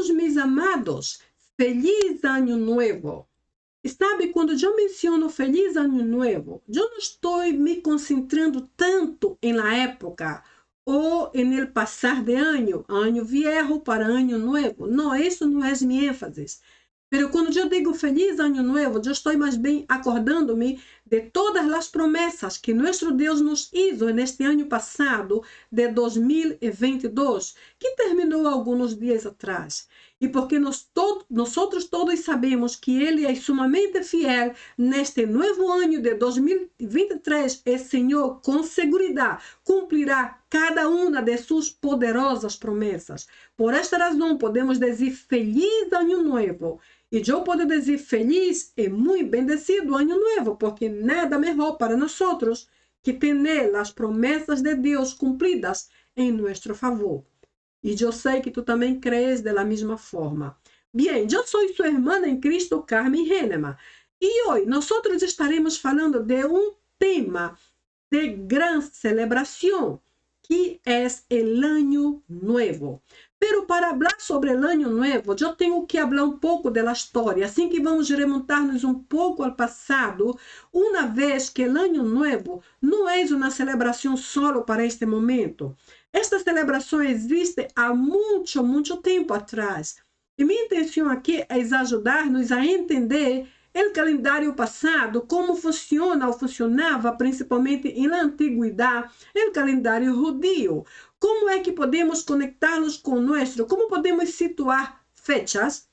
todos mis amados, feliz Ano Novo. E sabe, quando eu menciono Feliz Ano Novo, eu não estou me concentrando tanto na época ou no passar de ano viejo para ano novo. Não, isso não é minha ênfase. Mas quando eu digo Feliz Ano Novo, eu estou mais bem acordando-me de todas as promessas que nosso Deus nos hizo neste ano passado, de 2022, que terminou alguns dias atrás. E porque nós todos sabemos que Ele é sumamente fiel neste novo ano de 2023, o Senhor com segurança cumprirá cada uma de suas poderosas promessas. Por esta razão, podemos dizer Feliz Ano Novo. E eu posso dizer feliz e muito bendecido Ano Novo, porque nada melhor para nós que ter as promessas de Deus cumpridas em nosso favor. E eu sei que tu também crees da mesma forma. Bem, eu sou sua irmã em Cristo, Carmen Henneman. E hoje nós estaremos falando de tema de grande celebração, que é o Ano Novo. Pero para falar sobre o Ano Novo, eu tenho que falar pouco da história, assim que vamos remontar-nos pouco ao passado, uma vez que o Ano Novo não é uma celebração só para este momento. Esta celebração existe há muito tempo atrás. E minha intenção aqui é ajudar-nos a entender o calendário passado, como funciona ou funcionava, principalmente na antiguidade, o calendário judío. Como é que podemos conectá-los com o nosso? Como podemos situar fechas?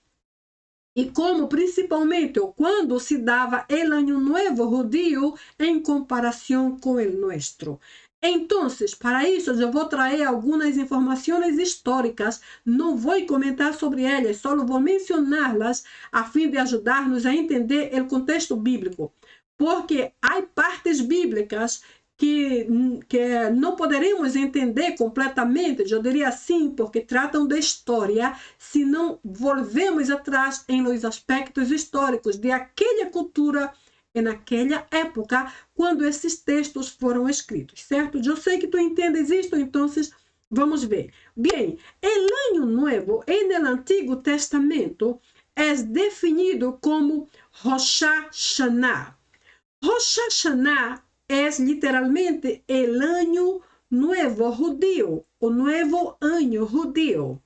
E como, principalmente, quando se dava o Ano Novo judío em comparação com o nosso. Então, para isso, eu vou trazer algumas informações históricas. Não vou comentar sobre elas, só vou mencioná-las a fim de ajudar-nos a entender o contexto bíblico. Porque há partes bíblicas que não poderemos entender completamente, eu diria assim, porque tratam da história, se não volvemos atrás em los aspectos históricos de aquela cultura naquela época, quando esses textos foram escritos, certo? Eu sei que tu entendes isto, então vamos ver. Bem, o Ano Novo, no Antigo Testamento, é definido como Rosh Hashanah. Rosh Hashanah é literalmente o Ano Novo judío, o novo ano judío,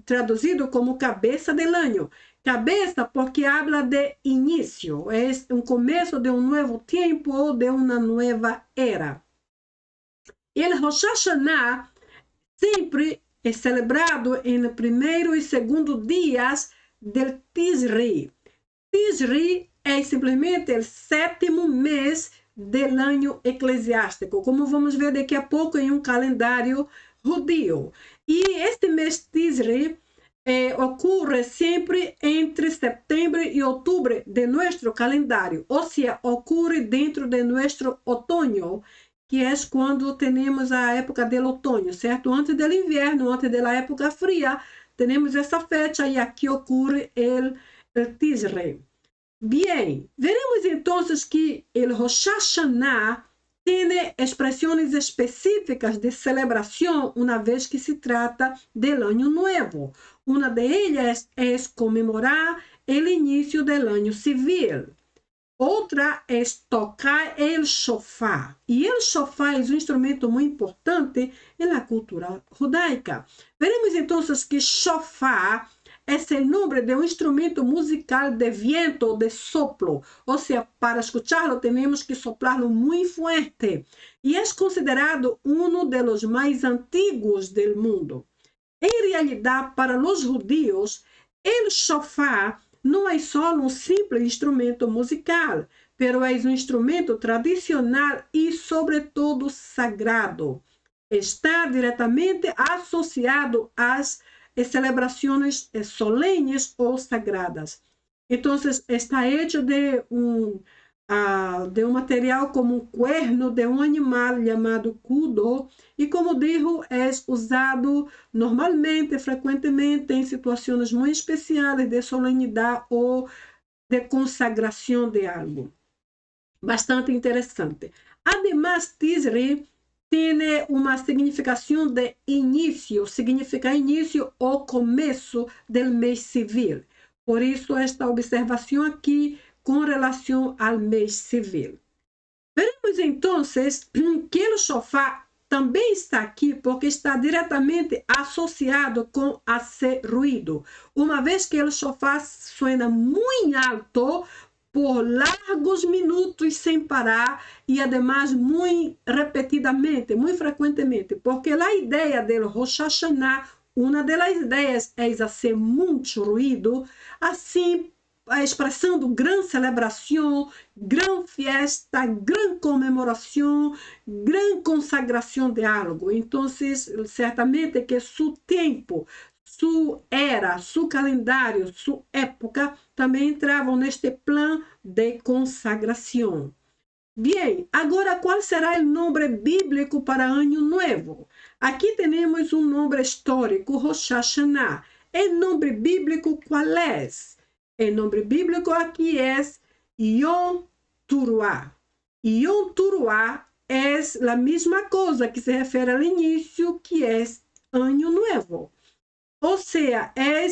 traduzido como cabeça del ano. Cabeça porque habla de início, é começo de novo tempo ou de uma nova era. El Rosh Hashanah sempre é celebrado no primeiro e segundo dias del Tisri. Tisri é simplesmente o 7º mês do ano eclesiástico, como vamos ver daqui a pouco em calendário judío. E este mês Tisri ocorre sempre entre setembro e outubro de nosso calendário, ou seja, ocorre dentro de nosso outono, que é quando temos a época do outono, certo? Antes do inverno, antes da época fria, temos essa fecha e aqui ocorre o Tisri. Bem, veremos então que o Rosh Hashanah tem expressões específicas de celebração, uma vez que se trata do Ano Novo. Uma delas é comemorar o início do ano civil. Outra é tocar o shofar. E o shofar é um instrumento muito importante na cultura judaica. Veremos então que shofar é o nome de instrumento musical de viento ou de soplo. Ou seja, para escucharlo temos que soplarlo muito forte. E é considerado um dos mais antigos do mundo. Em realidade, para os judeus, o shofar não é só um simples instrumento musical, pero é um instrumento tradicional e, sobretudo, sagrado. Está diretamente associado às celebrações solenes ou sagradas. Então, está hecho de um material como um cuerno de um animal chamado cudo, e como digo, é usado normalmente, frequentemente, em situações muito especiais de solenidade ou de consagração de algo. Bastante interessante. Además, Tisri tem uma significação de início, significa início ou começo do mês civil. Por isso, esta observação aqui com relação ao mês civil. Veremos então que o shofar também está aqui porque está diretamente associado com esse ruído. Uma vez que o shofar suena muito alto, por largos minutos sem parar e, además, muito repetidamente, muito frequentemente, porque a ideia do Rosh Hashanah, uma das ideias é fazer muito ruído, assim, expressando grande celebração, grande festa, grande comemoração, grande consagração de algo. Então, certamente que seu tempo, sua era, seu calendário, sua época também entravam neste plano de consagração. Bem, agora qual será o nome bíblico para Ano Novo? Aqui temos um nome histórico, Rosh Hashanah. O nome bíblico qual é? O nome bíblico aqui é Yom Teruah. Yom Teruah é a mesma coisa que se refere ao início, que é Ano Novo. Ou seja, é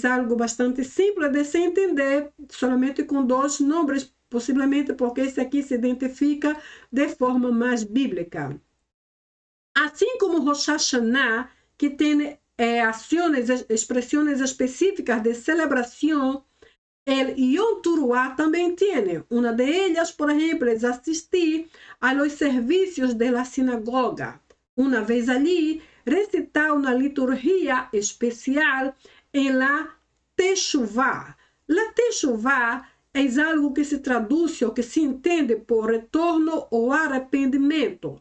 algo bastante simples de se entender, somente com dois nomes, possivelmente porque esse aqui se identifica de forma mais bíblica. Assim como Rosh Hashanah, que tem ações, expressões específicas de celebração, o Yom Teruah também tem. Uma delas, por exemplo, é assistir aos serviços da sinagoga. Uma vez ali, recitar uma liturgia especial em la Teshuvah. La Teshuvah é algo que se traduz ou que se entende por retorno ou arrependimento.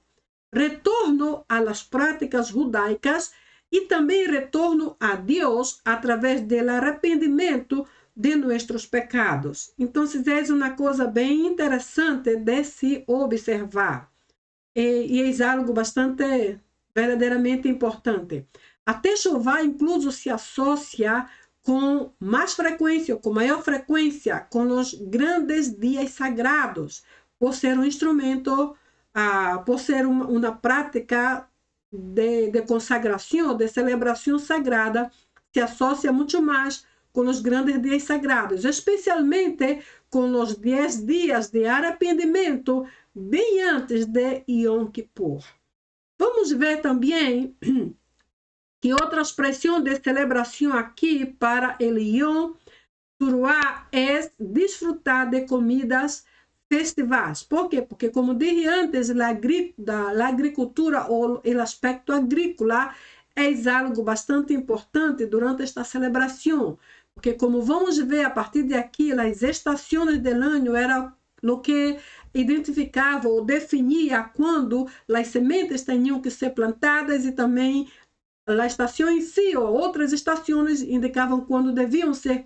Retorno às práticas judaicas e também retorno a Deus através do arrependimento de nossos pecados. Então, é uma coisa bem interessante de se observar. E é algo bastante, verdadeiramente importante. A Teshuvah, incluso, se associa com mais frequência, com maior frequência, com os grandes dias sagrados, por ser um instrumento, por ser uma prática de consagração, de celebração sagrada, se associa muito mais com os grandes dias sagrados, especialmente com os 10 dias de arrependimento, bem antes de Yom Kippur. Vamos ver também que outra expressão de celebração aqui para o Yom Teruah é desfrutar de comidas festivais. Por quê? Porque, como disse antes, a agricultura ou o aspecto agrícola é algo bastante importante durante esta celebração. Porque, como vamos ver a partir de aqui, as estações do ano eram o que identificava ou definia quando as sementes tinham que ser plantadas e também a estação em si ou outras estações indicavam quando deviam ser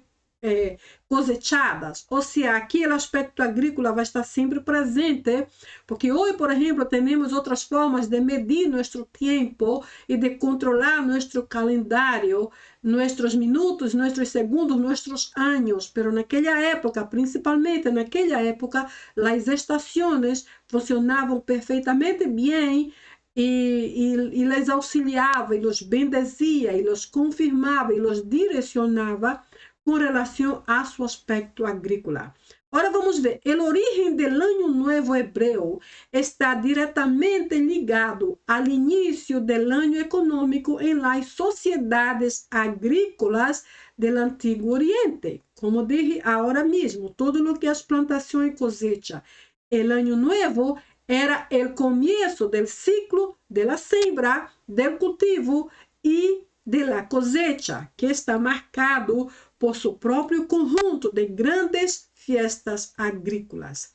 cosechadas. Ou seja, aqui o aspecto agrícola vai estar sempre presente, porque hoje, por exemplo, temos outras formas de medir nosso tempo e de controlar nosso calendário, nossos minutos, nossos segundos, nossos anos. Mas naquela época, principalmente naquela época, as estações funcionavam perfeitamente bem e les auxiliava, e os bendizia, e os confirmava, e os direcionava com relação a seu aspecto agrícola. Agora vamos ver, a origem do Ano Novo hebreu está diretamente ligado ao início do ano econômico em las sociedades agrícolas do Antigo Oriente. Como disse agora mesmo, todo o que as plantações e cosecha. O Ano Novo era o começo do ciclo da siembra, do cultivo e da cosecha, que está marcado por seu próprio conjunto de grandes festas agrícolas.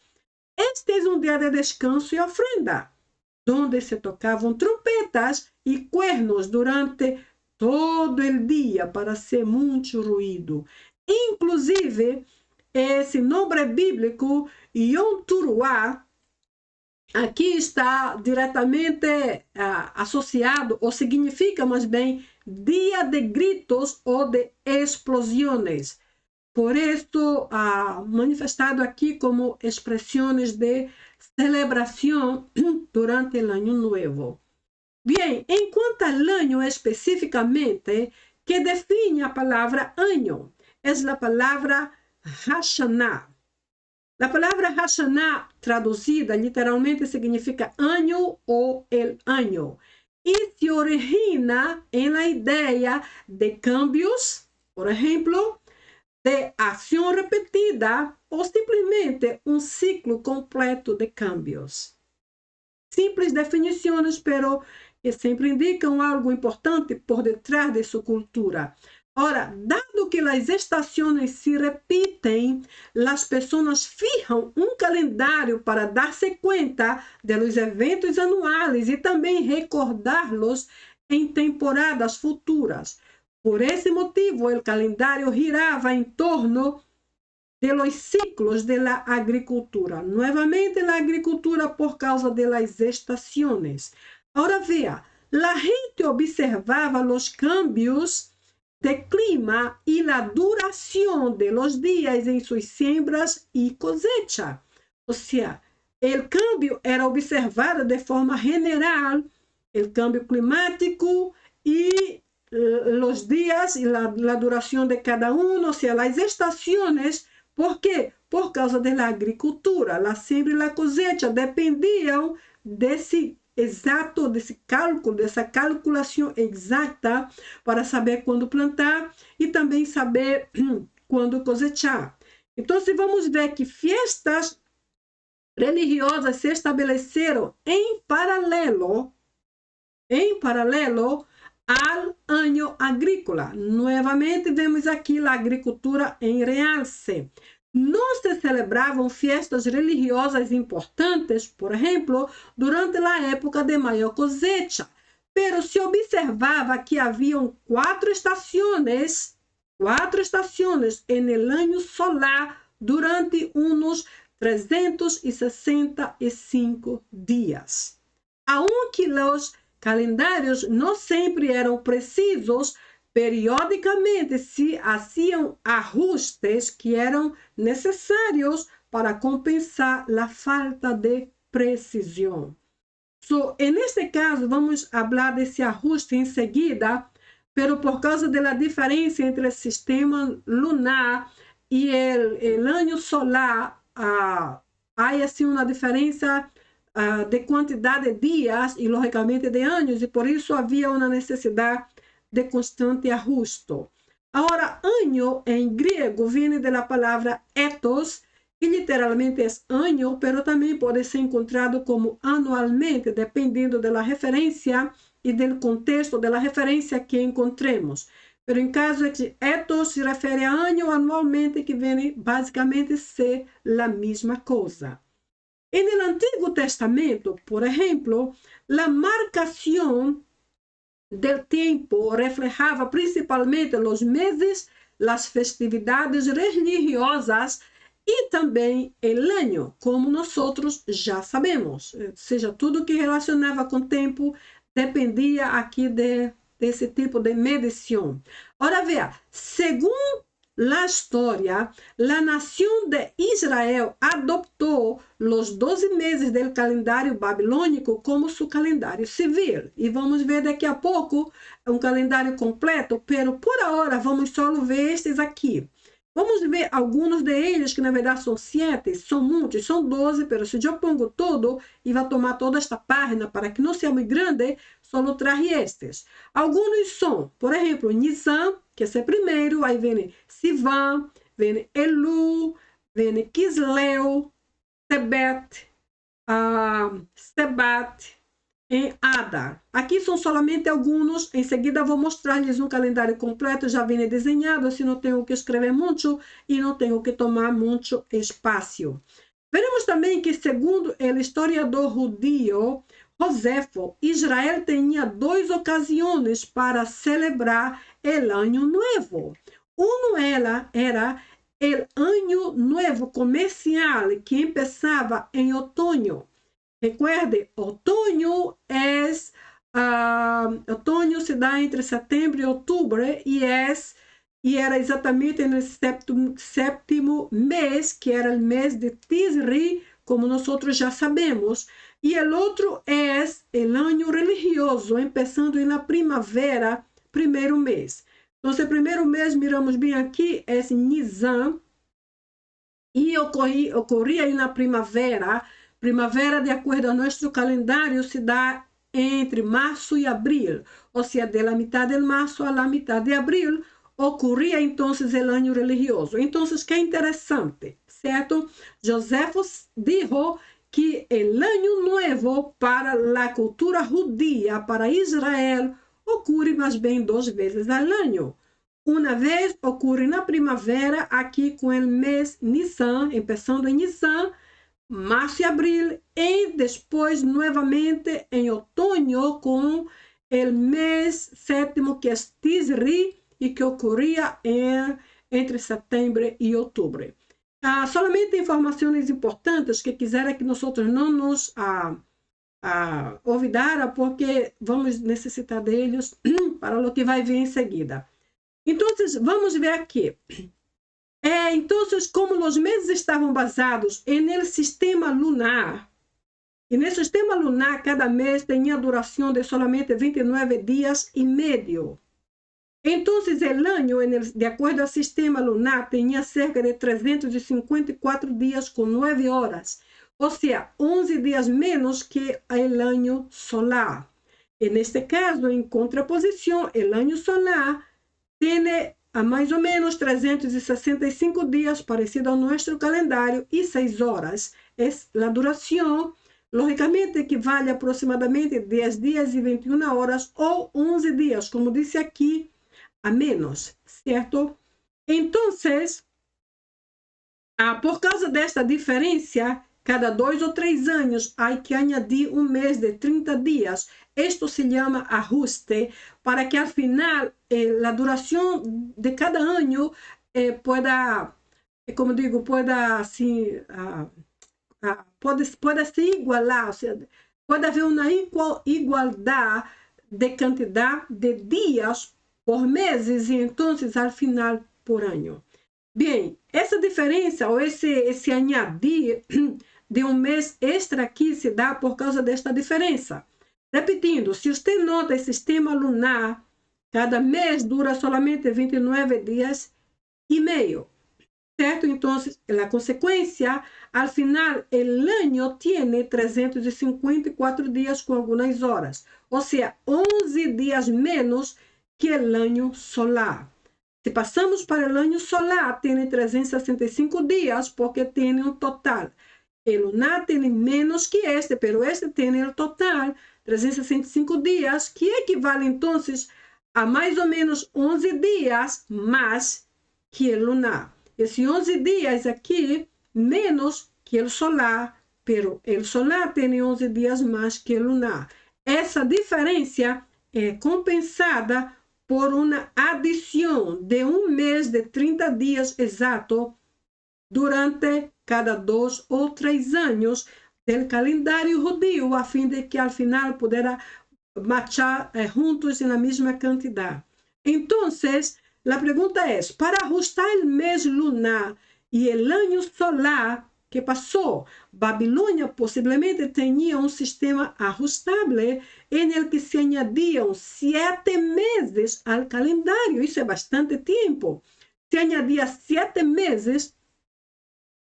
Este é um dia de descanso e ofrenda, onde se tocavam trompetas e cuernos durante todo o dia para ser muito ruído. Inclusive, esse nome bíblico, Yom Teruah, aqui está diretamente associado, ou significa mais bem, dia de gritos ou de explosões. por isso manifestado aqui como expressões de celebração durante o Ano Novo. Bem, em quanto ao ano especificamente, que define a palavra ano, é a palavra Hashanah. A palavra Hashanah, traduzida literalmente, significa ano ou el ano, e se origina em la ideia de cambios, por exemplo, de ação repetida ou simplesmente um ciclo completo de cambios. Simples definições, pero que sempre indicam algo importante por detrás de sua cultura. Ora, dado que as estações se repetem, as pessoas fijam um calendário para dar-se conta dos eventos anuais e também recordá-los em temporadas futuras. Por esse motivo, o calendário girava em torno de los ciclos de la agricultura. Nuevamente la agricultura por causa de las estaciones. Ahora vea, la gente observaba los cambios de clima y la duración de los días en sus siembras y cosecha. O sea, el cambio era observado de forma general, el cambio climático y los días y la duración de cada uno, o sea, las estaciones. Por quê? Por causa da agricultura. A siembra e a cosecha dependiam desse cálculo, dessa calculação exata para saber quando plantar e também saber quando cosechar. Então, vamos ver que festas religiosas se estabeleceram em paralelo ao ano agrícola. Novamente, vemos aqui a agricultura em realce. Não se celebravam festas religiosas importantes, por exemplo, durante a época de maior cosecha, pero se observava que haviam quatro estações en el año solar durante uns 365 dias. Aunque os calendários não sempre eram precisos, periodicamente se faziam ajustes que eram necessários para compensar a falta de precisão. Neste caso, vamos falar desse ajuste em seguida, pero por causa da diferença entre o sistema lunar e o ano solar, há assim uma diferença de quantidade de dias e, logicamente, de anos, e por isso havia uma necessidade de constante ajuste. Agora, ano em grego vem da palavra ethos, que literalmente é ano, mas também pode ser encontrado como anualmente, dependendo da referência e do contexto da referência que encontremos. Mas em caso de ethos, se refere a ano anualmente, que vem basicamente ser a mesma coisa. En el Antiguo Testamento, por ejemplo, la marcación del tiempo reflejaba principalmente los meses, las festividades religiosas y también el año, como nosotros ya sabemos. Ou seja, tudo que relacionava com tempo dependia aqui desse tipo de medição. Ora, veja, segundo la historia, la nación de Israel adoptó los 12 meses del calendario babilônico como su calendário civil. E vamos ver daqui a pouco um calendário completo, pero por ahora vamos só ver estes aqui. Vamos ver alguns deles, que na verdade são 7, são muitos, são 12, pero se eu pongo todo e vai tomar toda esta página para que não seja muito grande, só traje estes. Alguns são, por exemplo, Nisan, que é o primeiro, aí vem Sivan, vem Elu, vem Kisleu, Tebet, Sebat e Adar. Aqui são somente alguns, em seguida vou mostrar-lhes um calendário completo, já vem desenhado, assim não tenho que escrever muito e não tenho que tomar muito espaço. Veremos também que, segundo o historiador judio Josefo, Israel tinha 2 ocasiões para celebrar o Ano Novo. Era o Ano Novo comercial, que começava em outono. Recuerde, outono se dá entre setembro e outubro e é e era exatamente no sétimo mês, que era o mês de Tisri, como nós já sabemos. E o outro é o ano religioso, começando na primavera, primeiro mês. Então, o primeiro mês, miramos bem aqui, é Nisan, e ocorria na primavera. Primavera, de acordo ao nosso calendário, se dá entre março e abril, ou seja, da metade de março à metade de abril, ocorria então o ano religioso. Então, que interessante, certo? Josefo dijo que o ano novo para a cultura judia, para Israel, ocorre mais bem 2 vezes ao ano. Uma vez ocorre na primavera, aqui com o mês Nisan, começando em Nisan, março e abril, e depois novamente em outono com o mês sétimo, que é Tisri, e que ocorria entre setembro e outubro. Solamente informações importantes que quiserem que nós não nos olvidar, porque vamos necessitar deles para o que vai vir em seguida. Então, vamos ver aqui. Então, como os meses estavam basados no sistema lunar, e no sistema lunar, cada mês tinha duração de solamente 29 dias e meio. Então, o ano, de acordo ao sistema lunar, tinha cerca de 354 dias com 9 horas, ou seja, 11 dias menos que o ano solar. E neste caso, em contraposição, o ano solar tem a mais ou menos 365 dias, parecido ao nosso calendário, e 6 horas. A duração, logicamente, equivale a aproximadamente 10 dias e 21 horas, ou 11 dias, como disse aqui, a menos, certo? Então, por causa desta diferença, cada 2 ou 3 anos há que añadir um mês de 30 dias. Isto se chama ajuste, para que al final a duração de cada ano pueda, como digo, pueda assim, pueda se igualar, ou seja, pode haver uma igualdade de quantidade de dias por meses e então, al final, por ano. Bem, essa diferença ou esse añadir de um mês extra aqui se dá por causa desta diferença. Repetindo, se você nota o sistema lunar, cada mês dura solamente 29 dias e meio, certo? Então, a consequência, al final, o ano tem 354 dias com algumas horas, ou seja, 11 dias menos que o ano solar. Se passamos para o ano solar, tem 365 dias, porque tem um total. O lunar tem menos que este, pero este tem o total, 365 dias, que equivale, então, a mais ou menos 11 dias mais que o lunar. Esses 11 dias aqui, menos que o solar, pero o solar tem 11 dias mais que o lunar. Essa diferença é compensada por uma adição de um mês de 30 dias exato durante cada 2 ou 3 anos do calendário judío, a fim de que al final pudera marchar juntos na mesma quantidade. Então, a pergunta é, para ajustar o mês lunar e o ano solar que passou, Babilônia possivelmente tinha um sistema ajustável em el que se añadiam 7 meses ao calendário. Isso é bastante tempo. Se añadia 7 meses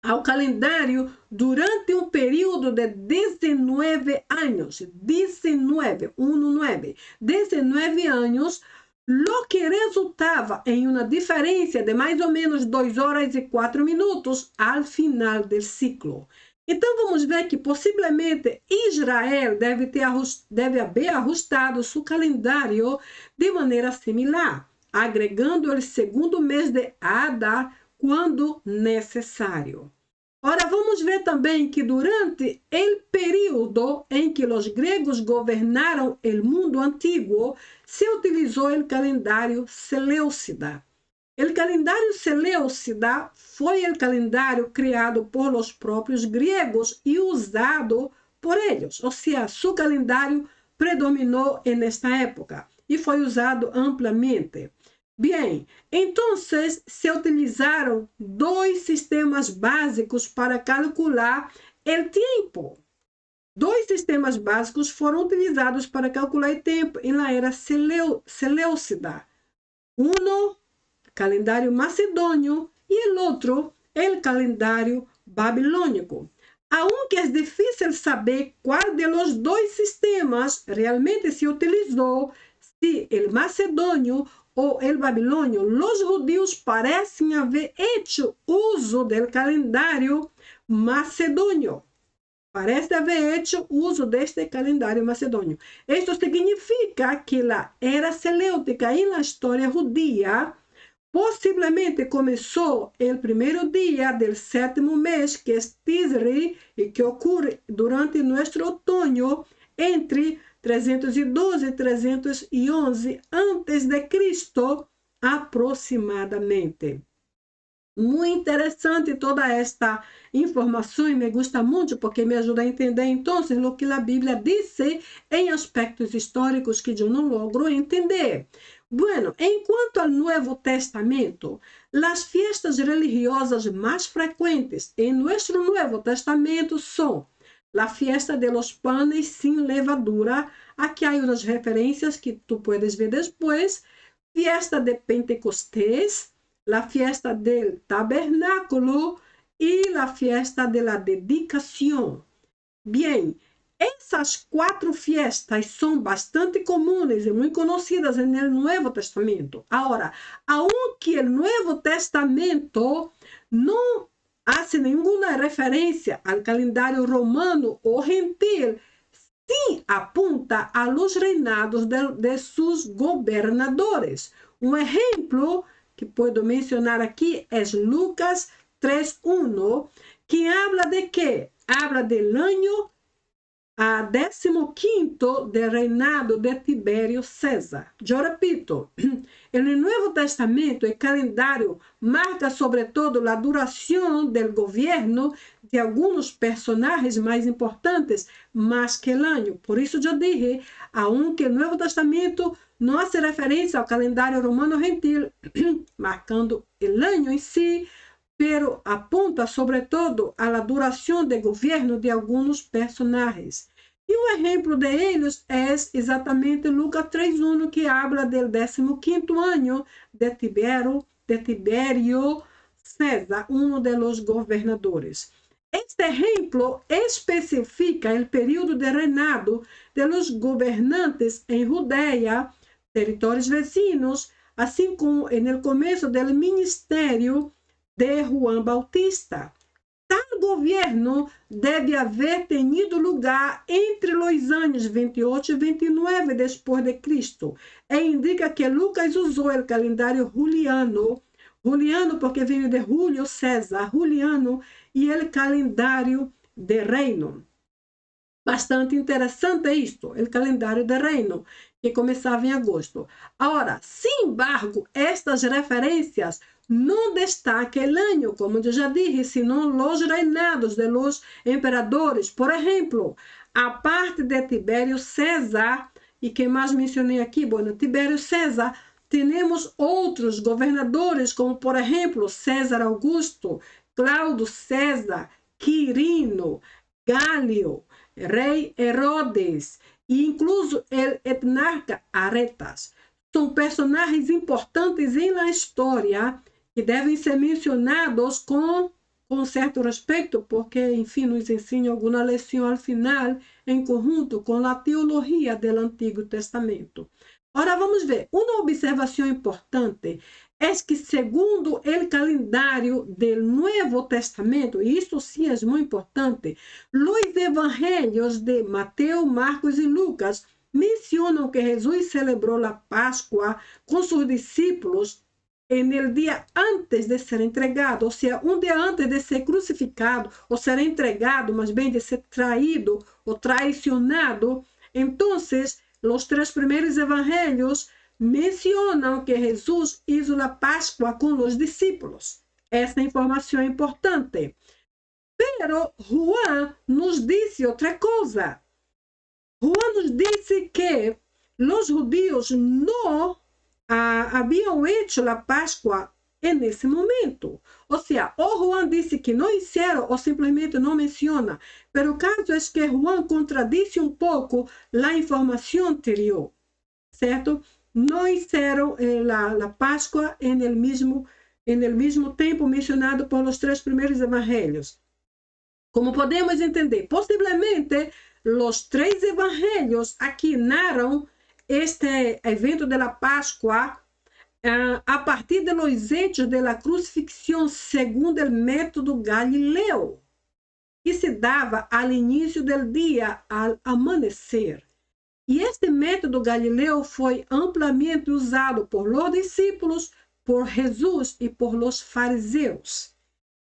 ao calendário durante um período de 19 anos. 19 anos, lo que resultava em uma diferença de mais ou menos 2 horas e 4 minutos ao final do ciclo. Então, vamos ver que possivelmente Israel deve haver ajustado seu calendário de maneira similar, agregando o segundo mês de Adar quando necessário. Ora, vamos ver também que durante o período em que os gregos governaram o mundo antigo, se utilizou o calendário Seleucida. O calendário Seleucida foi o calendário criado por os próprios gregos e usado por eles. Ou seja, seu calendário predominou nesta época e foi usado amplamente. Bien, entonces se utilizaron dois sistemas básicos para calcular o tempo. Dois sistemas básicos foram utilizados para calcular o tempo na era seleucida. Um, calendário macedônio, e o outro, o calendário babilônico. Aunque é difícil saber qual de los dois sistemas realmente se utilizou, se o macedônio ou o babilônio, os judeus parecem haver hecho uso do calendário macedônio. Parece haver hecho uso deste calendário macedônio. Isto significa que a era seleutica na história judia possivelmente começou o primeiro dia do sétimo mês, que é Tisri, e que ocorre durante nosso outono entre 312 e 311 a.C., aproximadamente. Muito interessante toda esta informação e me gusta muito porque me ajuda a entender então o que a Bíblia diz em aspectos históricos que eu não logro entender. Bueno, en cuanto al Nuevo Testamento, las fiestas religiosas más frecuentes en nuestro Nuevo Testamento son la fiesta de los panes sin levadura. Aquí hay unas referencias que tú puedes ver después. Fiesta de Pentecostés, la fiesta del tabernáculo y la fiesta de la dedicación. Bien, essas quatro fiestas são bastante comuns e muito conhecidas no Novo Testamento. Agora, aunque o Novo Testamento não hace nenhuma referência ao calendário romano ou gentil, sim apunta a los reinados de sus gobernadores. Um exemplo que posso mencionar aqui é Lucas 3:1, que habla de quê? Habla del año a 15º del reinado de Tiberio César. Eu repito, no Novo Testamento, o calendário marca sobretudo a duração do governo de alguns personagens mais importantes, mais que o ano. Por isso eu dije, aunque o Novo Testamento não faz referência ao calendário romano gentil, marcando o ano em si, pero apunta sobretudo a la duração de governo de alguns personagens. E um exemplo de eles é exatamente Lucas 3:1, que habla del 15º ano de Tiberio César, um de los governadores. Este exemplo especifica o período de reinado de los governantes em Judeia, territórios vecinos, assim como no começo do ministério de Juan Bautista. Tal governo deve haver tenido lugar entre os anos 28 e 29 depois de Cristo. E indica que Lucas usou o calendário juliano, porque vem de Júlio César, Juliano, e o calendário de reino. Bastante interessante isto, o calendário de reino, que começava em agosto. Agora, sem embargo, estas referências não destaca o ano, como eu já disse, senão os reinados de los imperadores. Por exemplo, a parte de Tiberio César, e que mais mencionei aqui, bueno, Tiberio César, temos outros governadores, como por exemplo, César Augusto, Cláudio César, Quirino, Gálio, rei Herodes, e incluso o etnarca Aretas. São personagens importantes na história que devem ser mencionados com certo respeito, porque, enfim, nos ensina alguma lição ao final, em conjunto com a teologia do Antigo Testamento. Agora vamos ver, uma observação importante é que, segundo o calendário do Novo Testamento, e isso sim é muito importante, os evangelhos de Mateus, Marcos e Lucas mencionam que Jesus celebrou a Páscoa com seus discípulos en el día antes de ser entregado, ou seja, um dia antes de ser crucificado, ou ser entregado, mas bem de ser traído ou traicionado. Então, os três primeiros evangelhos mencionam que Jesus hizo a Páscoa com os discípulos. Essa informação é importante. Pero Juan nos disse outra coisa. Juan nos disse que os judíos não habían hecho la Pascua en ese momento. O sea, o Juan dice que no hicieron o simplemente no menciona, pero el caso es que Juan contradice un poco la información anterior, ¿cierto? No hicieron la Pascua en el mismo tiempo mencionado por los 3 primeros evangelios. Como podemos entender, posiblemente los 3 evangelios aquí narran este evento de la Pascua a partir de los hechos de la crucifixión según el método Galileo, que se daba al inicio del día al amanecer. E este método Galileu foi amplamente usado por los discípulos, por Jesus e por los fariseus.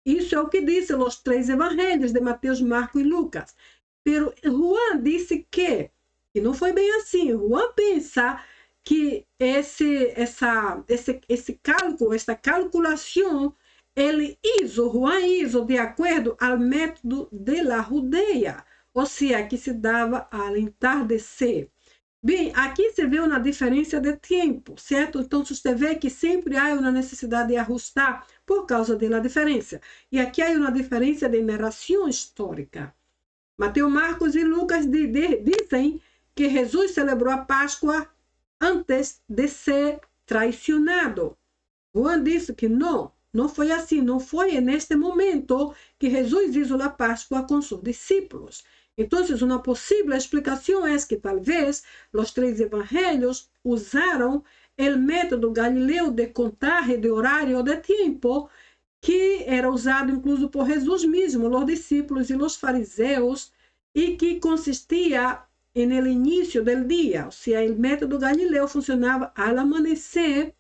Isso é o que dizem os 3 evangelhos de Mateus, Marcos e Lucas. Pero Juan disse que não foi bem assim. Juan pensa que esse cálculo, esta calculação, Juan hizo de acordo ao método de la Judeia, ou seja, que se dava ao entardecer. Bem, aqui se vê uma diferença de tempo, certo? Então, você vê que sempre há uma necessidade de ajustar por causa da diferença. E aqui há uma diferença de narração histórica. Mateus, Marcos e Lucas dizem que Jesus celebrou a Páscoa antes de ser traicionado. Juan disse que não foi assim, não foi neste momento que Jesus hizo a Páscoa com seus discípulos. Então, uma possível explicação é que talvez os 3 evangelhos usaram o método Galileu de contagem de horário de tempo, que era usado incluso por Jesus mesmo, os discípulos e os fariseus, e que consistia no início do dia. Ou seja, o método Galileu funcionava ao amanhecer,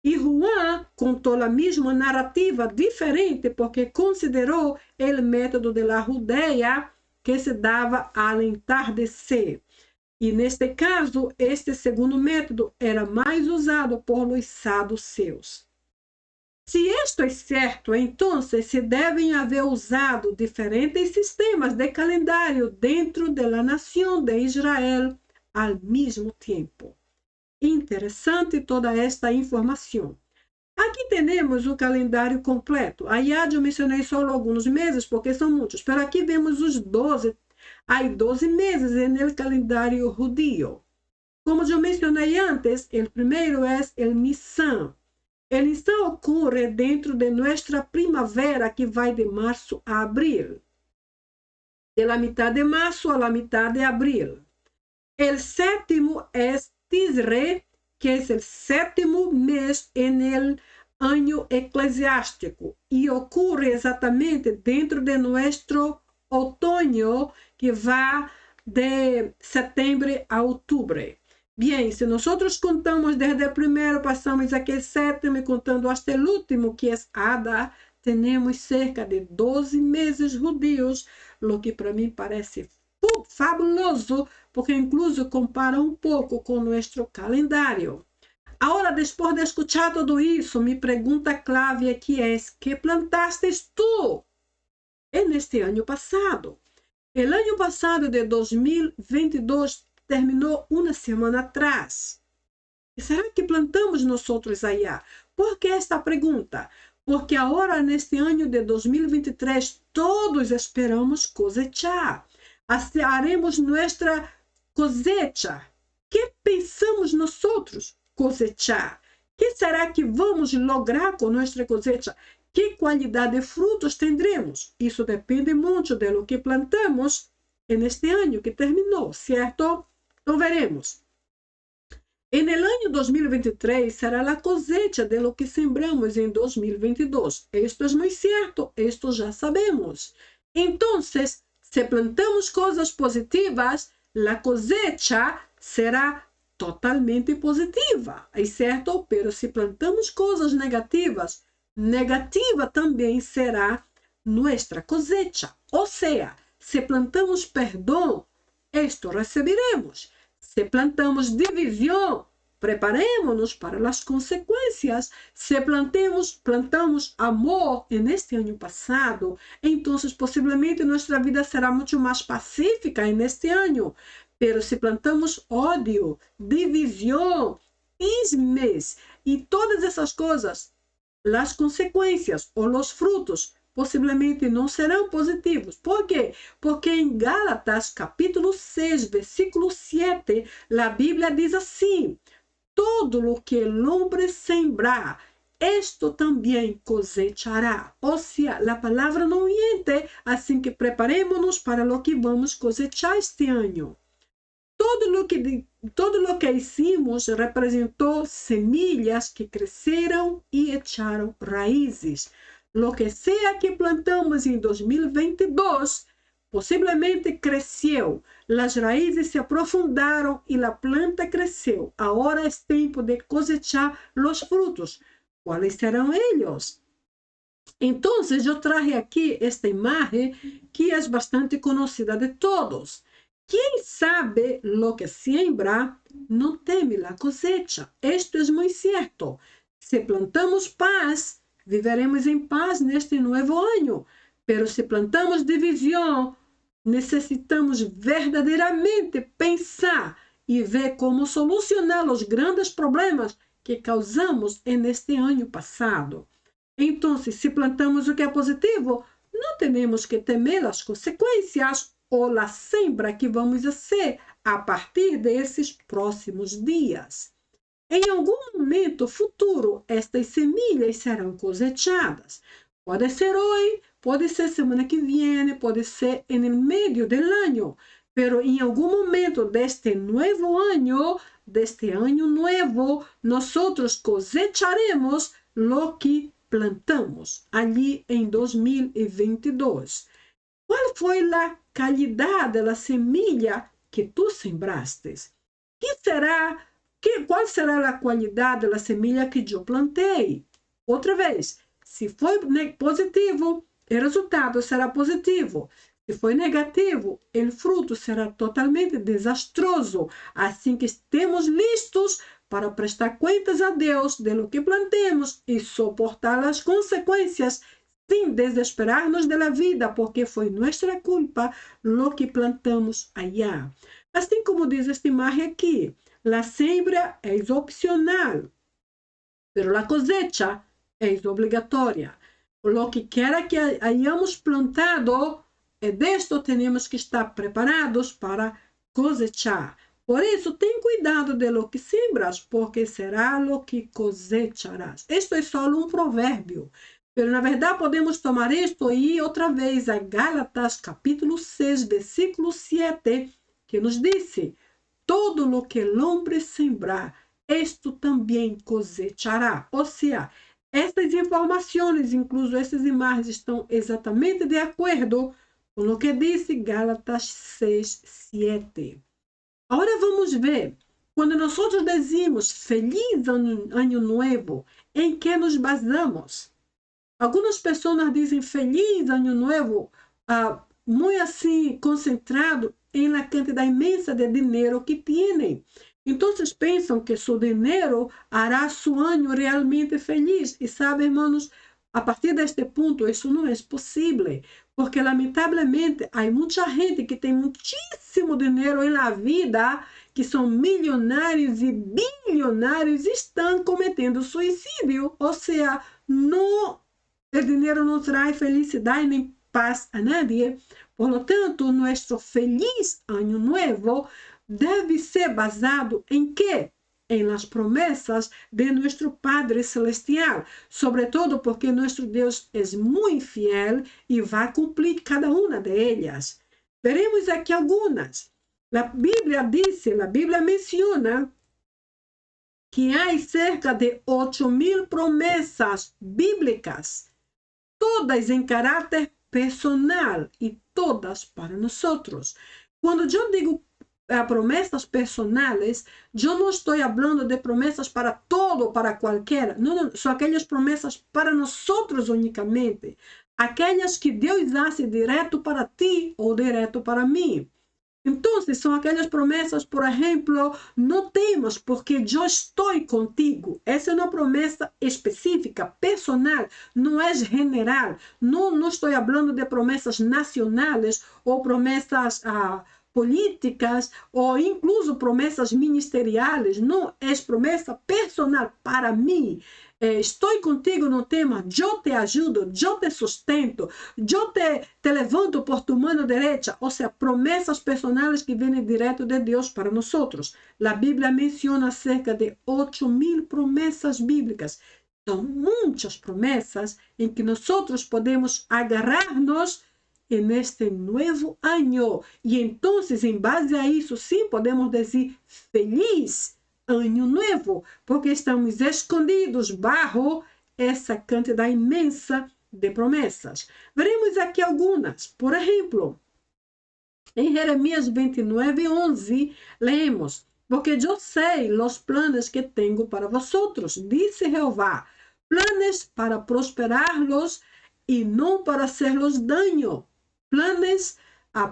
e Juan contou a mesma narrativa diferente porque considerou o método de la Judeia, que se dava ao entardecer. E neste caso, este segundo método era mais usado por los saduceus. Se isto é certo, então se devem haver usado diferentes sistemas de calendário dentro da nação de Israel ao mesmo tempo. Interessante toda esta informação. Aqui temos o calendário completo. Aí eu mencionei só alguns meses, porque são muitos. Mas aqui vemos os 12. Há 12 meses no calendário judío. Como eu mencionei antes, o primeiro é o Nisan. O Nisan ocorre dentro de nossa primavera, que vai de março a abril. De la mitad de março a la mitad de abril. O sétimo é Tisre, que é o 7º mês no ano eclesiástico e ocorre exatamente dentro de nosso outono, que vai de setembro a outubro. Bem, se nós contamos desde o primeiro, passamos aqui o 7º e contando até o último, que é Adar, temos cerca de 12 meses judios, o que para mim parece fabuloso, porque incluso compara um pouco com nosso calendário. Agora, depois de escuchar tudo isso, minha pergunta clave aqui é: que plantaste tu neste ano passado? O ano passado de 2022 terminou uma semana atrás. E será que plantamos nós outros allá? Por que esta pergunta? Porque agora, neste ano de 2023, todos esperamos cosechar. Haremos nossa cosecha. Que pensamos nós outros cosechar? Que será que vamos lograr com nossa cosecha? Que qualidade de frutos teremos? Isso depende muito de lo que plantamos neste ano que terminou, certo? Então veremos. En el año 2023 será a cosecha de lo que sembramos em 2022. Esto es muy cierto, esto já sabemos. Entonces, se plantamos coisas positivas, a cosecha será totalmente positiva, é certo? Pero se plantamos coisas negativas, negativa também será nossa cosecha. Ou seja, se plantamos perdão, isto receberemos. Se plantamos divisão, preparemos-nos para as consequências. Se plantamos amor neste ano passado, então possivelmente nossa vida será muito mais pacífica neste ano. Pero se plantamos ódio, divisão, mes. E todas essas coisas, as consequências ou os frutos, possivelmente não serão positivos. Por quê? Porque em Gálatas, capítulo 6, versículo 7, a Bíblia diz assim: todo lo que el hombre sembrar, esto también cosechará. O sea, la palabra no miente, así que preparémonos para lo que vamos cosechar este año. Todo lo que hicimos representó semillas que cresceram e echaram raízes. Lo que sea que plantamos em 2022, possivelmente cresceu. As raízes se aprofundaram e a planta cresceu. Agora é tempo de cosechar os frutos. ¿Cuáles serão eles? Então, eu trago aqui esta imagem que é bastante conhecida de todos. Quem sabe lo que siembra, não teme a cosecha. Isto é muito certo. Se plantamos paz, viveremos em paz neste novo ano. Pero se plantamos divisão, necessitamos verdadeiramente pensar e ver como solucionar os grandes problemas que causamos neste ano passado. Então, se plantamos o que é positivo, não temos que temer as consequências ou a siembra que vamos fazer a partir desses próximos dias. Em algum momento futuro, estas semilhas serão cosechadas. Pode ser hoje, pode ser semana que vem, pode ser no meio do ano, pero em algum momento deste novo ano, deste ano novo, nós cosecharemos lo que plantamos ali em 2022. Qual foi a qualidade da semilha que tu sembraste? Qual será a qualidade da semilha que eu plantei? Outra vez, se foi positivo, o resultado será positivo. Se foi negativo, o fruto será totalmente desastroso. Assim que estemos listos para prestar contas a Deus de lo que plantemos e suportar as consequências sem desesperarnos da vida, porque foi nossa culpa lo que plantamos allá. Assim como diz esta imagem aqui, a siembra é opcional, pero a cosecha é obrigatória. Lo que quer que hayamos plantado, disto temos que estar preparados para cosechar. Por isso, tem cuidado de lo que siembras, porque será lo que cosecharás. Isto é só um provérbio. Pero, na verdade, podemos tomar isto e ir outra vez a Gálatas, capítulo 6, versículo 7, que nos diz: todo lo que el hombre sembrar, esto também cosechará. Ou seja, estas informações, incluso essas imagens, estão exatamente de acordo com o que diz Gálatas 6, 7. Agora vamos ver, quando nós dizemos feliz ano novo, em que nos basamos? Algumas pessoas dizem feliz ano novo, muito assim concentrado em la quantidade imensa de dinheiro que têm. Então, pensam que seu dinheiro hará seu ano realmente feliz. E sabe, irmãos, a partir deste ponto, isso não é possível. Porque, lamentavelmente, há muita gente que tem muitíssimo dinheiro na vida, que são milionários e bilionários e estão cometendo suicídio. Ou seja, o dinheiro não traz felicidade nem paz a nadie. Por lo tanto, nosso feliz ano novo deve ser basado em quê? Em las promessas de nosso Padre Celestial. Sobretudo porque nosso Deus é muito fiel e vai cumprir cada uma delas. Veremos aqui algumas. A Bíblia menciona que há cerca de 8.000 promessas bíblicas, todas em caráter personal e todas para nós. Quando eu digo promessas personais, eu não estou falando de promessas para todo, para qualquer. Não, são aquelas promessas para nós unicamente. Aquelas que Deus hace direto para ti ou direto para mim. Então, são aquelas promessas, por exemplo, não temas porque eu estou contigo. Essa é uma promessa específica, personal, não é general. Não estou falando de promessas nacionais ou promessas políticas ou incluso promessas ministeriais, não é promessa personal para mim. Estou contigo no tema, eu te ajudo, eu te sustento, eu te levanto por tu mano derecha. Ou seja, promessas personais que vêm direto de Deus para nós. A Bíblia menciona cerca de 8.000 promessas bíblicas. São muitas promessas em que nós podemos agarrar-nos neste novo ano. E então, em base a isso, sim, podemos dizer feliz ano novo, porque estamos escondidos bajo essa quantidade imensa de promessas. Veremos aqui algumas. Por exemplo, em Jeremias 29:11, lemos: porque eu sei os planos que tenho para vosotros, disse Jeová, planos para prosperá-los e não para hacer-los daño, planos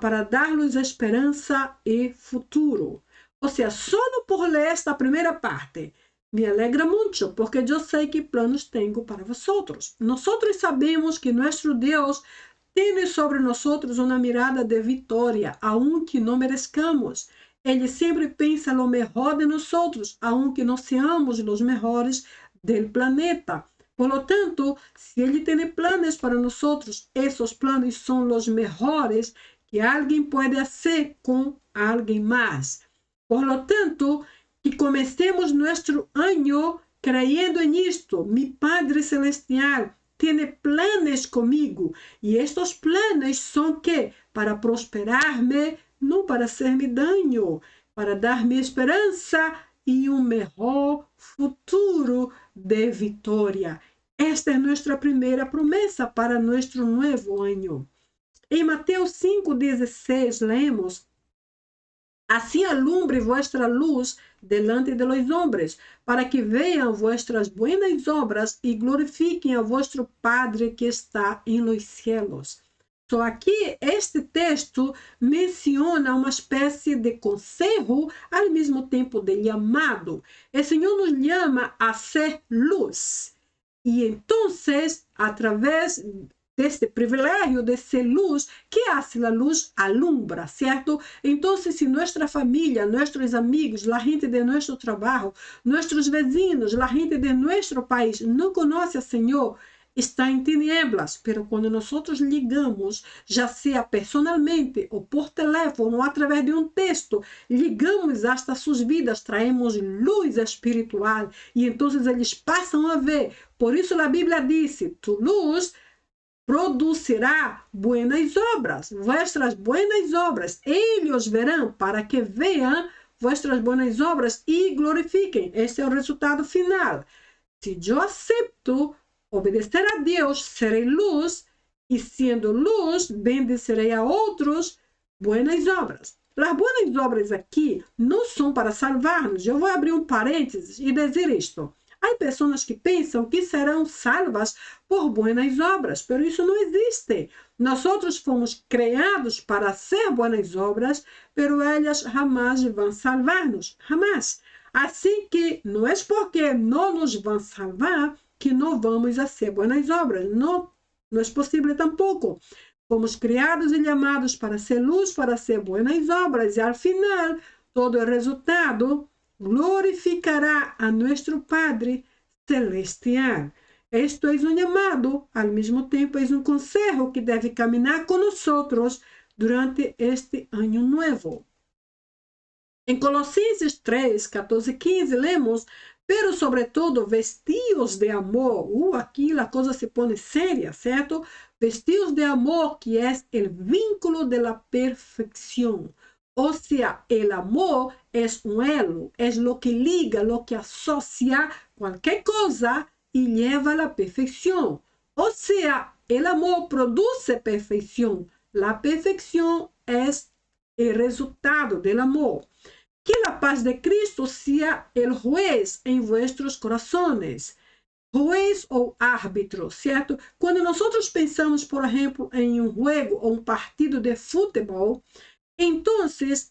para dar-los esperança e futuro. Ou seja, só por ler esta primeira parte, me alegra muito, porque eu sei que planos tenho para vosotros. Nós sabemos que nosso Deus tem sobre nós uma mirada de vitória, aunque não merezcamos. Ele sempre pensa no melhor de nós, aunque não seamos os melhores do planeta. Por lo tanto, se ele tem planos para nós, esses planos são os melhores que alguém pode fazer com alguém mais. Por lo tanto, que comecemos nosso ano creyendo nisto. Mi Padre Celestial tem planos comigo. E estes planos são que? Para prosperar-me, não para hacer-me dano, para dar-me esperança e um melhor futuro de vitória. Esta é nossa primeira promessa para nosso novo ano. Em Mateus 5:16, lemos: assim alumbre vuestra luz delante de los hombres, para que vejam vuestras buenas obras e glorifiquem a vuestro Padre que está em los cielos. Então, aqui, este texto menciona uma espécie de conselho, ao mesmo tempo de chamado. O Senhor nos chama a ser luz. E então, através deste privilégio de ser luz, que hace a luz? Alumbra, certo? Então, se nossa família, nossos amigos, a gente de nosso trabalho, nossos vizinhos, a gente de nosso país não conhece o Senhor, está em tinieblas, mas quando nós ligamos, já seja personalmente ou por telefone ou através de um texto, ligamos hasta suas vidas, traemos luz espiritual e então eles passam a ver. Por isso a Bíblia diz: tu luz produzirá buenas obras, vuestras buenas obras. Eles verão para que vejam vuestras buenas obras e glorifiquem. Esse é o resultado final. Se eu acepto obedecer a Deus, serei luz, e sendo luz, bendecerei a outros. Buenas obras. As buenas obras aqui não são para salvar-nos. Eu vou abrir um parênteses e dizer isto. Há pessoas que pensam que serão salvas por buenas obras, mas isso não existe. Nós fomos criados para ser buenas obras, mas elas jamais vão salvar-nos, jamais. Assim que não é porque não nos vão salvar que não vamos fazer buenas obras. Não, não é possível tampouco. Fomos criados e chamados para ser luz, para ser buenas obras, e ao final, todo o resultado glorificará a nosso Padre Celestial. Isto é um chamado, ao mesmo tempo é um conselho que deve caminhar conosco durante este ano novo. Em Colossenses 3, 14 e 15, lemos: pero sobretudo vestidos de amor. Aqui a coisa se põe séria, certo? Vestidos de amor, que é o vínculo de la perfeição. Ou seja, o amor é um elo, é o que liga, o que associa qualquer coisa e leva à perfeição. Ou seja, o amor produz perfeição. A perfeição é o resultado do amor. Que a paz de Cristo seja o juez em vuestros corazones. Juez ou árbitro, certo? Quando nós pensamos, por exemplo, em um jogo ou um partido de futebol, então,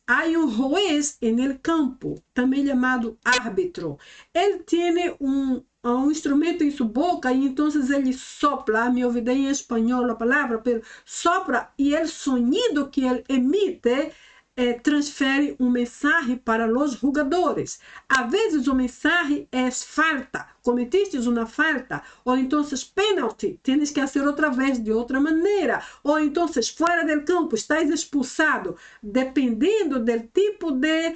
há um juez no campo, também chamado árbitro. Ele tem um instrumento em sua boca e então ele sopla, me ouvi em espanhol a palavra, pero sopra, e o sonido que ele emite transfere um mensagem para os jogadores. Às vezes o mensagem é falta, cometiste uma falta, ou então penalty, tens que fazer outra vez de outra maneira, ou então fora do campo, estás expulsado, dependendo do tipo de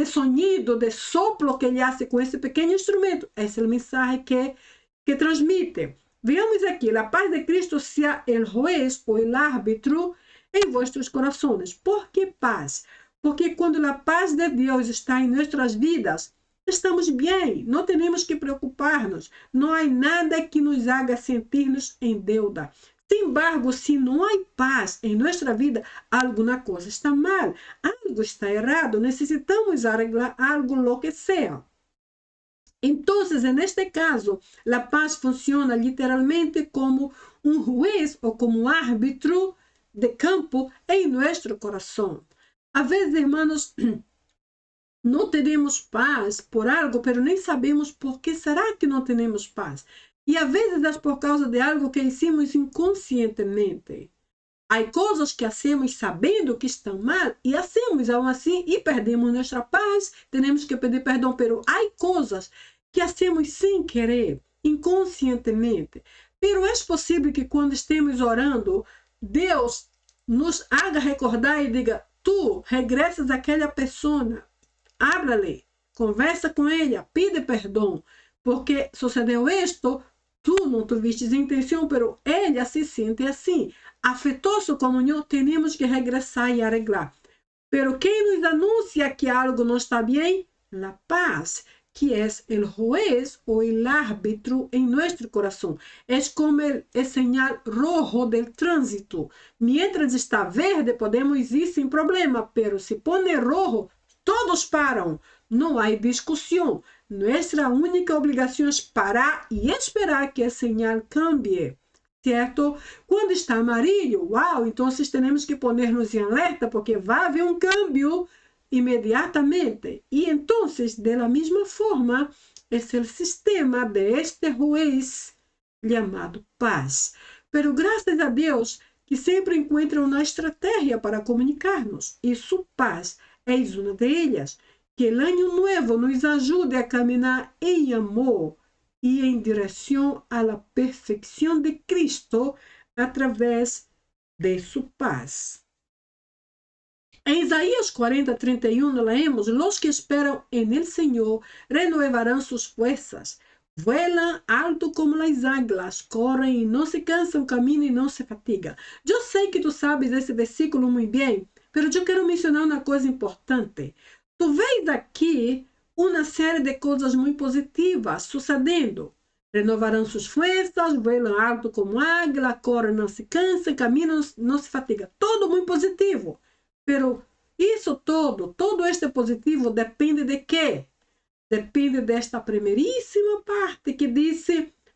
sonido, de soplo que ele hace com esse pequeno instrumento. Esse é o mensagem que transmite. Veamos aqui, a paz de Cristo sea el juez ou el árbitro em vossos corações. Por que paz? Porque quando a paz de Deus está em nossas vidas, estamos bem, não temos que preocupar-nos, não há nada que nos haga sentir-nos em deuda. Sin embargo, se não há paz em nossa vida, alguma coisa está mal, algo está errado, necessitamos arreglar algo, lo que seja. Então, neste caso, a paz funciona literalmente como um juiz ou como um árbitro de campo em nosso coração. Às vezes, irmãos, não temos paz por algo, mas nem sabemos por que será que não temos paz. E às vezes é por causa de algo que hicimos inconscientemente. Há coisas que hacemos sabendo que estão mal e hacemos aún assim e perdemos nossa paz. Temos que pedir perdão, mas há coisas que hacemos sem querer, inconscientemente. Pero é possível que quando estemos orando, Deus nos haga recordar e diga, tu regressas àquela pessoa, háblale, conversa com ela, pide perdão, porque sucedeu isto, tu não tuviste intenção, pero ela se sente assim. Afetou sua comunhão, temos que regressar e arreglar. Pero quem nos anuncia que algo não está bem? A paz, que é o juez ou o árbitro em nosso coração. É como o sinal rojo do trânsito. Mientras está verde, podemos ir sem problema, pero se põe rojo, todos param. Não há discussão. Nossa única obrigação é parar e esperar que o sinal cambie. Certo? Quando está amarillo, uau, então temos que pôr-nos em alerta, porque vai haver um câmbio imediatamente. E então, da mesma forma, é o sistema de este juez chamado paz. Pero graças a Deus que sempre encontra uma estratégia para comunicar-nos. E sua paz é uma delas. Que o ano novo nos ajude a caminhar em amor e em direção à perfeição de Cristo através de sua paz. Em Isaías 40:31, leemos: Los que esperam en el Señor renovarán sus fuerzas, vuelan alto como las águilas, correm e não se cansam, caminham e não se fatigam. Eu sei que tu sabes esse versículo muito bem, mas eu quero mencionar uma coisa importante. Tu vês aqui uma série de coisas muito positivas sucedendo. Renovarão suas forças, voam alto como águila, correm, não se cansam, caminham, não se fatigam. Tudo muito positivo. Pero isso todo este positivo depende de quê? Depende desta primeiríssima parte que diz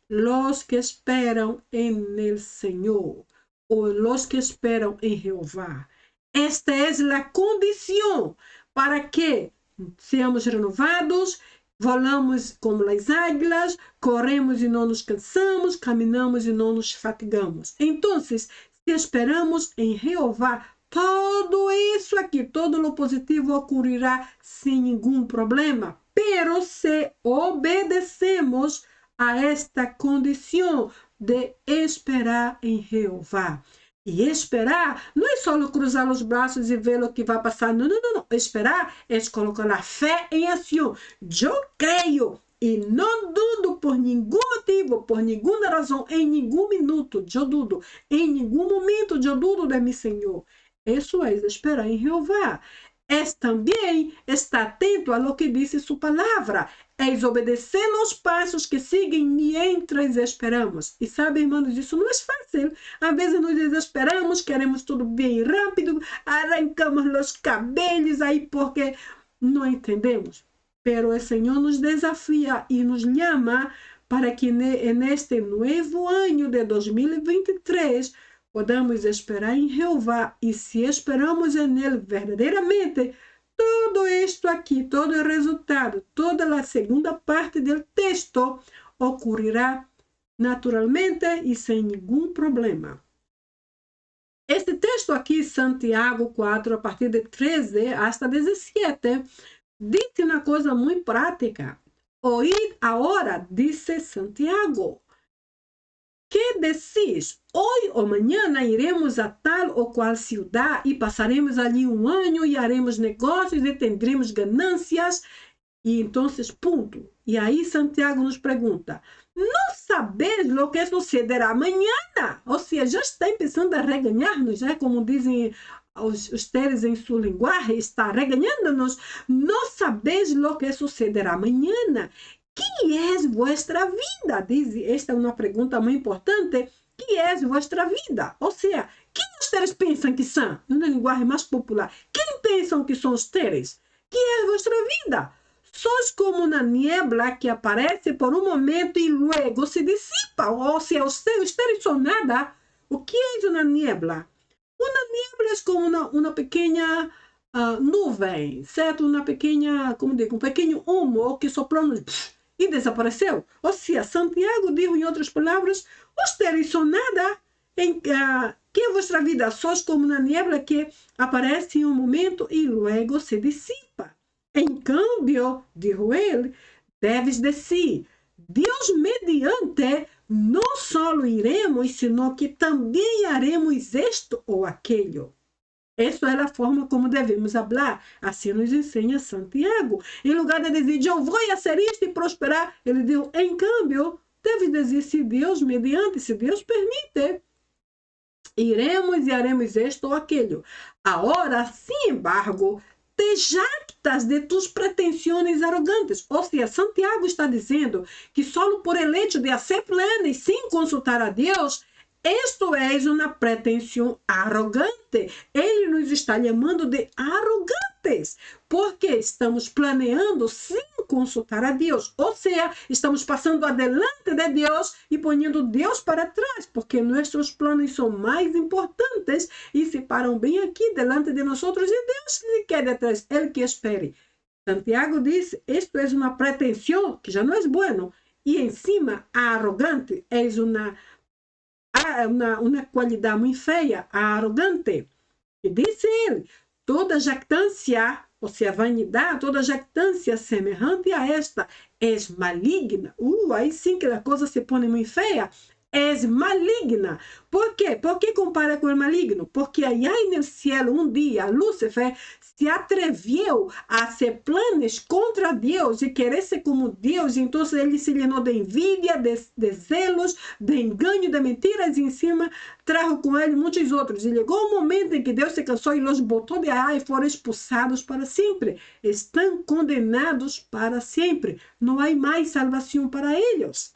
los que esperam en el Senhor, ou los que esperam em Jeová. Esta é a condição para que seamos renovados, volamos como as águilas, corremos e não nos cansamos, caminhamos e não nos fatigamos. Então, se esperamos em Jeová, tudo isso aqui, todo o positivo ocorrerá sem nenhum problema. Pero se obedecemos a esta condição de esperar em Jeová. E esperar não é só cruzar os braços e ver o que vai passar. Não, não, não, não. Esperar é colocar a fé em ação. Eu creio e não dudo por nenhum motivo, por nenhuma razão, em nenhum minuto. Eu dudo. Em nenhum momento eu dudo de meu Senhor. Isso é esperar em Jeová. É também estar atento a lo que diz sua palavra. É obedecer os passos que seguem mientras esperamos. E sabe, irmãos, isso não é fácil. Às vezes nos desesperamos, queremos tudo bem rápido, arrancamos os cabelos aí porque não entendemos. Pero o Senhor nos desafia e nos chama para que neste novo ano de 2023 podamos esperar em Jeová, e se esperamos nele verdadeiramente, tudo isto aqui, todo o resultado, toda a segunda parte do texto ocorrerá naturalmente e sem nenhum problema. Este texto aqui, Santiago 4, a partir de 13 hasta 17, diz uma coisa muito prática. Oíd ahora, dice Santiago. ¿Qué decís? Hoy o mañana iremos a tal o cual ciudad y pasaremos allí un año y haremos negocios y tendremos ganancias. Y entonces, punto. Y ahí Santiago nos pregunta, ¿no sabes lo que sucederá mañana? O sea, já está empezando a regañarnos, né? Como dizem ustedes em sua linguagem, está regañándonos. ¿No sabes lo que sucederá mañana? ¿Qué es vuestra vida? Diz, esta é uma pergunta muito importante. Que é vuestra vida? Ou seja, quem vocês pensam que são? Numa linguagem mais popular. Quem pensam que são vocês? Que é vuestra vida? Sois como uma niebla que aparece por um momento e logo se dissipa. Ou seja, vocês são nada. O que é uma niebla? Uma niebla é como uma pequena nuvem, certo? Uma pequena, como digo, um pequeno humo que soprou e desapareceu. Ou seja, Santiago diz, em outras palavras, vocês são nada. Que é vossa vida? Sois como uma niebla que aparece em um momento e logo se dissipa. Em cambio, dijo ele, deves decir, Deus mediante, não só iremos, sino que também haremos isto ou aquilo. Essa é a forma como devemos falar. Assim nos ensina Santiago. Em lugar de dizer, eu vou fazer isto e prosperar, ele diz, em cambio, deve dizer, se Deus mediante, se Deus permite, iremos e haremos isto ou aquilo. Agora, sin embargo, te jactas de tus pretensiones arrogantes. Ou seja, Santiago está dizendo que só por el hecho de hacer planes sem consultar a Deus, isto é uma pretensão arrogante. Ele nos está chamando de arrogantes, porque estamos planeando sem consultar a Deus. Ou seja, estamos passando adelante de Deus e ponendo Deus para trás, porque nossos planos são mais importantes e se param bem aqui, delante de nós, e Deus se quer atrás, Ele que espere. Santiago diz, isto é uma pretensão que já não é bueno, e em cima, arrogante, é uma qualidade muito feia, arrogante. E diz ele, toda jactância, ou seja, vanidade, toda jactância semelhante a esta é maligna. Aí sim que a coisa se põe muito feia. É maligna. Por quê? Por que compara com o maligno? Porque allá no cielo, um dia, Lúcifer se atreveu a hacer planos contra Deus e querer ser como Deus. Então ele se llenou de envidia, de zelos, de engano, de mentiras, e em cima trajo com ele muitos outros. E chegou um momento em que Deus se cansou e os botou de ar e foram expulsados para sempre. Estão condenados para sempre. Não há mais salvação para eles.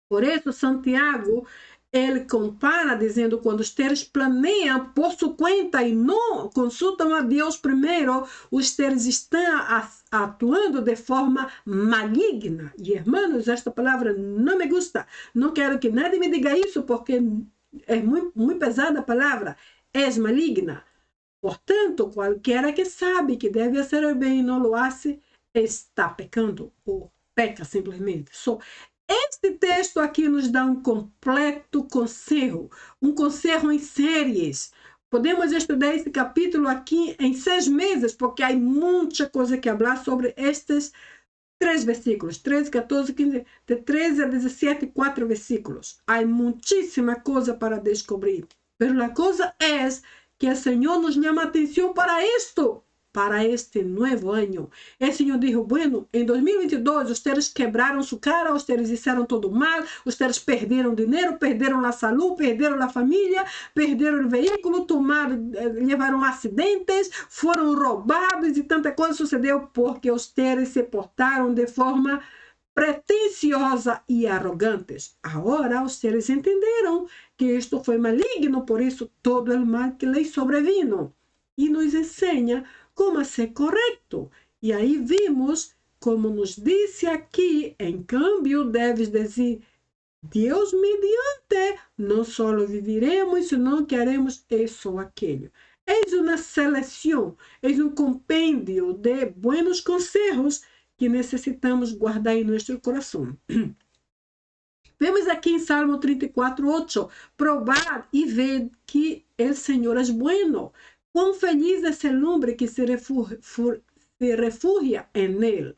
Por isso, Santiago, ele compara dizendo, quando vocês planeiam por sua conta e não consultam a Deus primeiro, vocês estão atuando de forma maligna. E, irmãos, esta palavra não me gusta. Não quero que nadie me diga isso, porque é muito pesada a palavra. É maligna. Portanto, qualquer que sabe que deve fazer o bem e não o hace, está pecando ou peca simplesmente. Este texto aqui nos dá um completo conselho, um conselho em séries. Podemos estudar esse capítulo aqui em 6 meses, porque há muita coisa que falar sobre estes 3 versículos, 13, 14, 15, de 13 a 17, 4 versículos. Há muitíssima coisa para descobrir. Mas a coisa é que o Senhor nos chama a atenção para isto, para este novo ano. O Senhor dijo, bueno, em 2022, vocês quebraram sua cara, vocês fizeram tudo mal, vocês perderam dinheiro, perderam a saúde, perderam a família, perderam o veículo, levaram acidentes, foram roubados e tanta coisa sucedeu porque vocês se portaram de forma pretensiosa e arrogantes. Agora vocês entenderam que isto foi maligno, por isso todo o mal que lhes sobrevino. E nos ensina como ser correto. E aí vimos, como nos disse aqui, em câmbio, deves dizer, Deus mediante, não só viviremos, senão que haremos isso ou aquilo. É uma seleção, é um compêndio de buenos conselhos que necessitamos guardar em nosso coração. Vemos aqui em Salmo 34:8, probar y ver que el Señor es bueno. Cuán feliz es el hombre que se refugia en él.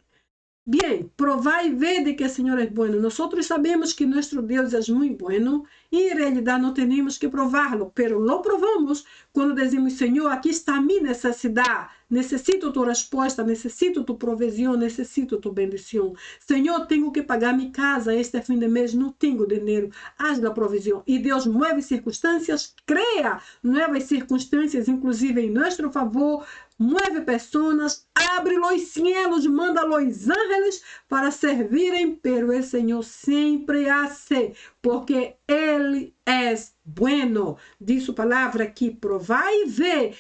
Bien, probar y ver de que el Señor es bueno. Nosotros sabemos que nuestro Dios es muy bueno y en realidad no tenemos que probarlo, pero lo probamos cuando decimos, Señor, aquí está mi necesidad, necesito tu respuesta, necesito tu provisión, necesito tu bendición. Señor, tengo que pagar mi casa este fin de mes, no tengo dinero, haz la provisión. Y Dios mueve circunstancias, crea nuevas circunstancias, inclusive en nuestro favor, mueve personas, abre los cielos, manda los ángeles para servirem, pero el Señor siempre hace, porque Ele es bueno. Diz su palavra aqui, provai e vê,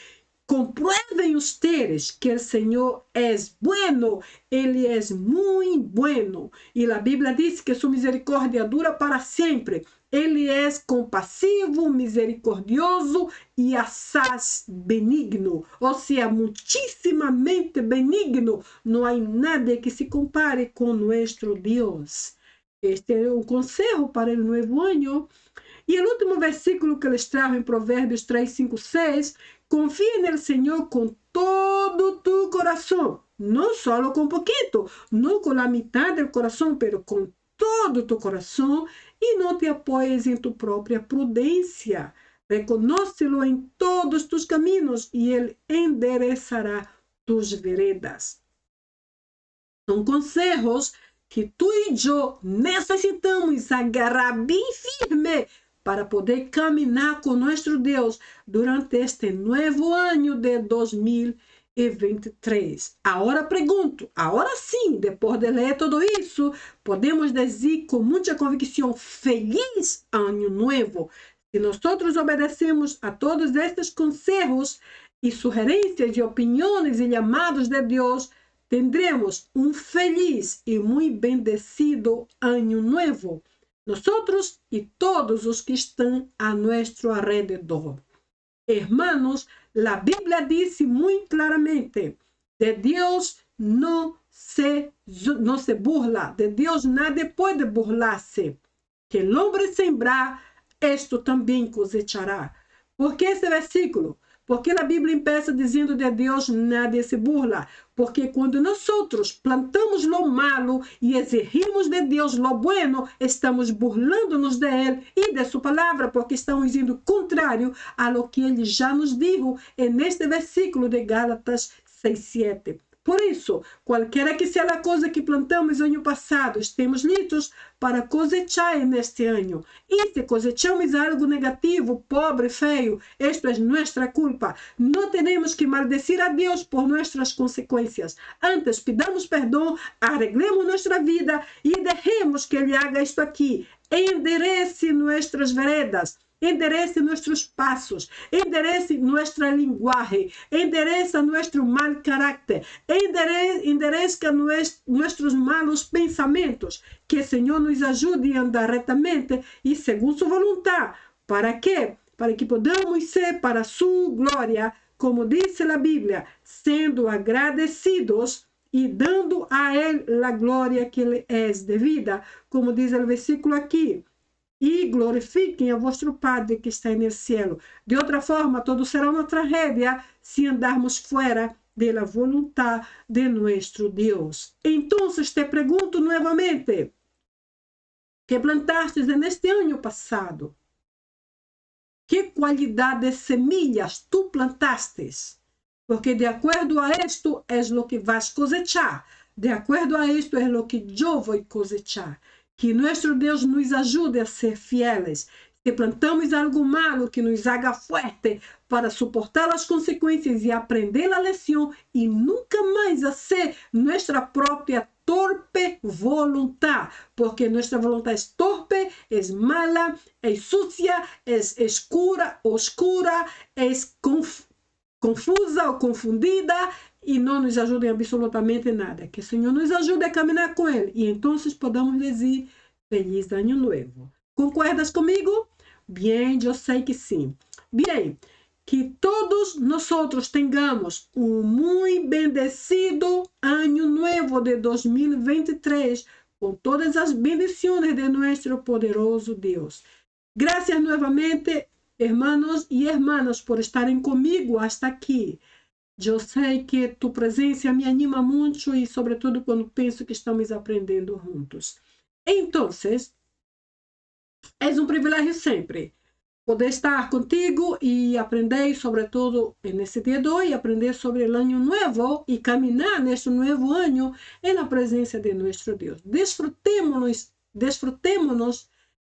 comprueben ustedes que el Señor es bueno, Ele es muy bueno. Y la Biblia dice que su misericordia dura para siempre. Ele es compassivo, misericordioso e assaz benigno, ou seja, muitíssimamente benigno. Não há nada que se compare com nosso Deus. Este é um conselho para o novo ano. E o último versículo que les trago em Provérbios 3, 5, 6, confia no Senhor com todo tu coração, não só com poquito, não com a metade do coração, mas com todo tu coração, e não te apoies em tu própria prudência. Reconócelo em todos tus caminhos e Ele enderezará tus veredas. São conselhos que tu e eu necessitamos agarrar bem firme para poder caminhar com nosso Deus durante este novo ano de 2023. Agora pergunto, agora sim, depois de ler tudo isso, podemos dizer com muita convicção, feliz ano novo. Se nós obedecemos a todos estes conselhos e sugerências e opiniões e chamados de Deus, tendremos um feliz e muito bendecido ano novo. Nosotros y todos los que están a nuestro alrededor. Hermanos, la Biblia dice muy claramente, de Dios no se burla, de Dios nadie puede burlarse. Que el hombre sembrar, esto también cosechará. ¿Por qué ese versículo? Porque a Bíblia empieza dizendo de Deus nadie se burla. Porque quando nós plantamos lo malo e exigimos de Deus lo bueno, estamos burlando-nos de Ele e de sua palavra, porque estamos indo contrário a lo que Ele já nos dijo neste versículo de Gálatas 6:7. Por isso, qualquer que seja a coisa que plantamos no ano passado, estamos listos para cosechar neste ano. E se cosechamos algo negativo, pobre, feio, isto é nossa culpa. Não temos que maldecir a Deus por nossas consequências. Antes, pedamos perdão, arreglemos nossa vida e deixemos que Ele haga isto aqui. Enderece nossas veredas. Enderece nossos passos, enderece nossa linguagem, enderece nosso mal caráter, enderece nossos malos pensamentos. Que o Senhor nos ajude a andar retamente e segundo sua vontade. ¿Para quê? Para que podamos ser para sua glória, como diz a Bíblia, sendo agradecidos e dando a Ele a glória que lhe é devida, como diz o versículo aqui. E glorifiquem a vosso Padre que está no céu. De outra forma, todo será uma tragédia se andarmos fora da vontade de nosso Deus. Então, te pergunto novamente, que plantaste neste ano passado? Que qualidade de semillas tu plantaste? Porque de acordo a isto é o que vas cosechar. De acordo a isto é o que eu vou cosechar. Que nosso Deus nos ajude a ser fieles. Se plantamos algo malo, que nos haga forte para suportar as consequências e aprender a lição e nunca mais a ser nossa própria torpe vontade. Porque nossa vontade é torpe, é mala, é sucia, é oscura, é confusa ou confundida e não nos ajuda em absolutamente nada. Que o Senhor nos ajude a caminhar com Ele e então podamos dizer feliz ano novo. Concordas comigo? Bem, eu sei que sim. Bem, que todos nós tenhamos um muito bendecido ano novo de 2023 con todas las bendiciones de nuestro poderoso Dios. Gracias nuevamente, hermanos y hermanas, por estarem comigo hasta aqui. Eu sei que tu presença me anima muito e, sobretudo, quando penso que estamos aprendendo juntos. Então, é um privilégio sempre poder estar contigo e aprender, sobretudo nesse dia de hoje, aprender sobre o ano novo e caminhar neste novo ano na presença de nosso Deus. Desfrutemos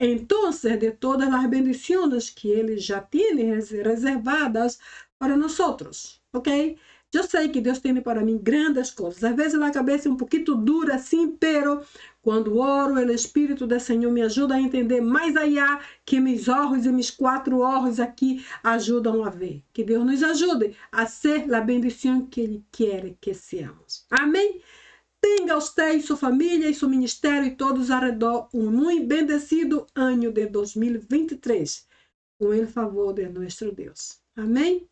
então de todas as bendições que Ele já tem reservadas para nós, ok? Eu sei que Deus tem para mim grandes coisas. Às vezes a cabeça é um pouquinho dura assim, pero quando oro, o Espírito do Senhor me ajuda a entender mais allá que meus olhos e meus 4 olhos aqui ajudam a ver. Que Deus nos ajude a ser a bendição que Ele quer que seamos. Amém? Tenha você e sua família e seu ministério e todos ao redor muito bendecido ano de 2023, com o favor de nosso Deus. Amém?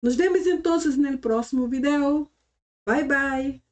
Nos vemos então no próximo vídeo. Bye, bye!